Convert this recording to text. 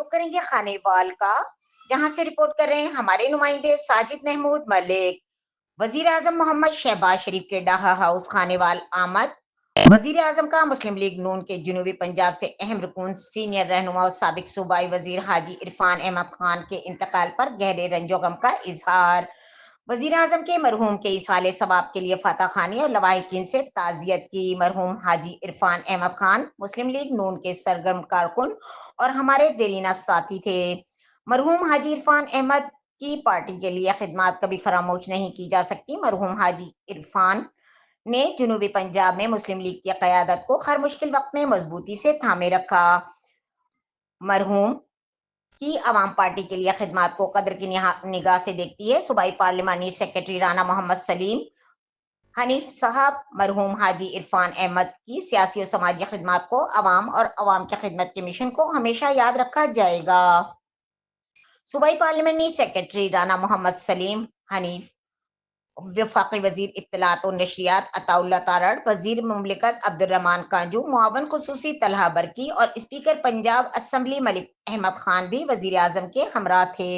رخ کریں گے خانے وال کا، جہاں سے رپورٹ کر رہے ہیں ہمارے نمائندے ساجد محمود ملک۔ وزیر اعظم محمد شہباز شریف کے ڈاہا ہاؤس خانے وال آمد۔ وزیر اعظم کا مسلم لیگ نون کے جنوبی پنجاب سے اہم رکن سینئر رہنما اور سابق صوبائی وزیر حاجی عرفان احمد خان کے انتقال پر گہرے رنج و غم کا اظہار۔ وزیر اعظم کے مرحوم کے ایصال ثواب کے لیے فاتح خانی اور لواحقین سے تعزیت کی۔ مرحوم حاجی عرفان احمد خان مسلم لیگ نون کے سرگرم کارکن اور ہمارے دیرینہ ساتھی تھے۔ مرحوم حاجی عرفان احمد کی پارٹی کے لیے خدمات کبھی فراموش نہیں کی جا سکتی۔ مرحوم حاجی عرفان نے جنوبی پنجاب میں مسلم لیگ کی قیادت کو ہر مشکل وقت میں مضبوطی سے تھامے رکھا۔ مرحوم کی عوام پارٹی کے لیے خدمات کو قدر کی نگاہ سے دیکھتی ہے۔ صوبائی پارلیمانی سیکرٹری رانا محمد سلیم حنیف صاحب، مرحوم حاجی عرفان احمد کی سیاسی اور سماجی خدمات کو عوام اور عوام کی خدمت کے مشن کو ہمیشہ یاد رکھا جائے گا۔ صوبائی پارلیمانی سیکرٹری رانا محمد سلیم حنیف، وفاقی وزیر اطلاعات و نشریات عطا اللہ تارڑ، وزیر مملکت عبد الرحمان کانجو، معاون خصوصی طلحہ برقی اور اسپیکر پنجاب اسمبلی ملک احمد خان بھی وزیر اعظم کے ہمراہ تھے۔